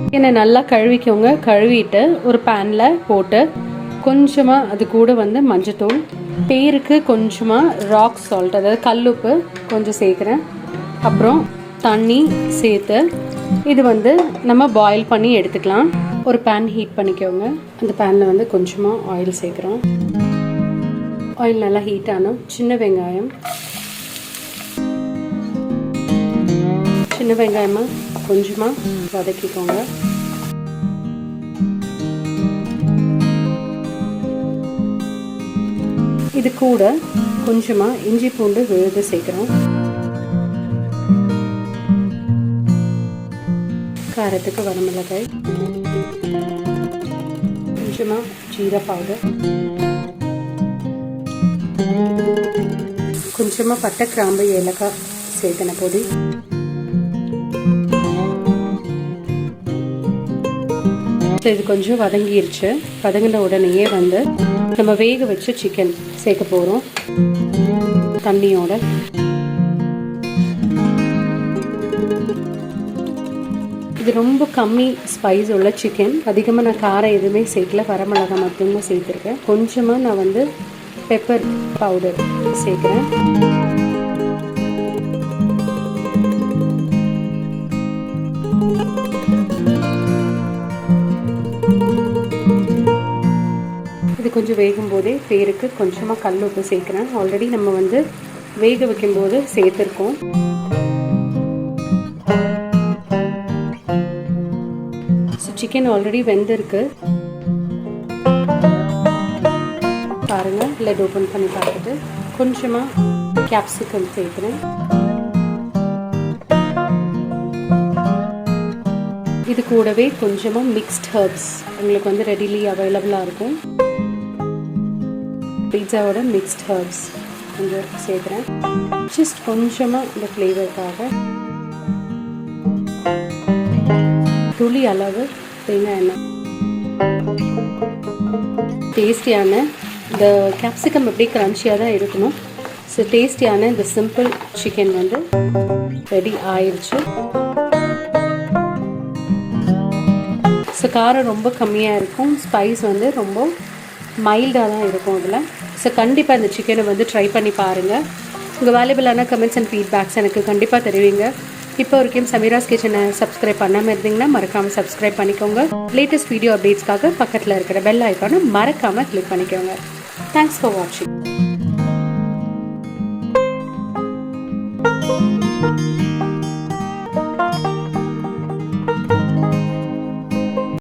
சிக்கனை நல்லா கழுவிக்கோங்க. கழுவிட்டு ஒரு பேனில் போட்டு கொஞ்சமாக அது கூட வந்து மஞ்சத்தூள், பேருக்கு கொஞ்சமாக ராக் சால்ட் அதாவது கல்லுப்பு கொஞ்சம் சேர்க்குறேன். அப்புறம் தண்ணி சேர்த்து இது வந்து நம்ம பாயில் பண்ணி எடுத்துக்கலாம். ஒரு பேன் ஹீட் பண்ணிக்கோங்க. அந்த பேனில் வந்து கொஞ்சமாக ஆயில் சேர்க்குறோம். ஆயில் நல்லா ஹீட் ஆனோம். சின்ன வெங்காயமாக கொஞ்சமாக வதக்கிக்கோங்க. இது கூட கொஞ்சமாக இஞ்சி பூண்டு விழுது சேர்க்குறோம். காரத்துக்கு வரமிளகாய், கொஞ்சமாக ஜீரா பவுடர், கொஞ்சமாக பட்டை கிராம்பு ஏலக்காய் சேர்த்தன பொடி, இது கொஞ்சம் வதங்கிருச்சு. வதங்கின உடனேயே வந்து நம்ம வேக வச்ச சிக்கன் சேர்க்க போகிறோம் தண்ணியோட. இது ரொம்ப கம்மி ஸ்பைஸ் உள்ள சிக்கன். அதிகமாக நான் காரம் எதுவுமே சேர்க்கல, வரமிளகாய் மட்டும்தான் சேர்த்துருக்கேன். கொஞ்சமாக நான் வந்து பெப்பர் பவுடர் சேர்க்குறேன். இது கொஞ்சம் வேகும் போதே பேருக்கு கொஞ்சமாக கல் உப்பு சேர்க்குறேன். ஆல்ரெடி நம்ம வந்து வேக வைக்கும்போது சேர்த்துருக்கோம். சிக்கன் ஆல்ரெடி வெந்திருக்கு பாருங்க. லெட் ஓப்பன் பண்ணி பார்த்துட்டு கொஞ்சமாக கேப்சிகம் சேர்க்குறேன். இது கூடவே கொஞ்சமாக மிக்ஸ்ட் ஹர்ப்ஸ் உங்களுக்கு வந்து ரெடிலி அவைலபிளாக இருக்கும். பீட்சாவோட மிக்ஸ்ட் ஹர்ப்ஸ் கொஞ்சம் சேர்க்குறேன். ஜஸ்ட் கொஞ்சமாக இந்த ஃப்ளேவருக்காக. துளி அளவு தேங்காய் எண்ணெய். டேஸ்டியான இந்த கேப்சிகம் அப்படியே க்ரன்ச்சியாக தான் இருக்கணும். ஸோ டேஸ்டியான இந்த சிம்பிள் சிக்கன் வந்து ரெடி ஆயிடுச்சு. ஸோ காரம் ரொம்ப கம்மியாக இருக்கும். ஸ்பைஸ் வந்து ரொம்ப மைல்டாக தான் இருக்கும் இதில். ஸோ கண்டிப்பாக இந்த சிக்கனை வந்து ட்ரை பண்ணி பாருங்கள். உங்கள் வேல்யூபிளான கமெண்ட்ஸ் அண்ட் ஃபீட்பேக்ஸ் எனக்கு கண்டிப்பாக தெரிவிங்க. இப்போ வரைக்கும் சமீராஸ் கிச்சனை சப்ஸ்கிரைப் பண்ணாமல் இருந்தீங்கன்னா மறக்காமல் சப்ஸ்கிரைப் பண்ணிக்கோங்க. லேட்டஸ்ட் வீடியோ அப்டேட்ஸ்க்காக பக்கத்தில் இருக்கிற பெல் ஐக்கானை மறக்காமல் கிளிக் பண்ணிக்கோங்க. தேங்க்ஸ் ஃபார் வாட்சிங்.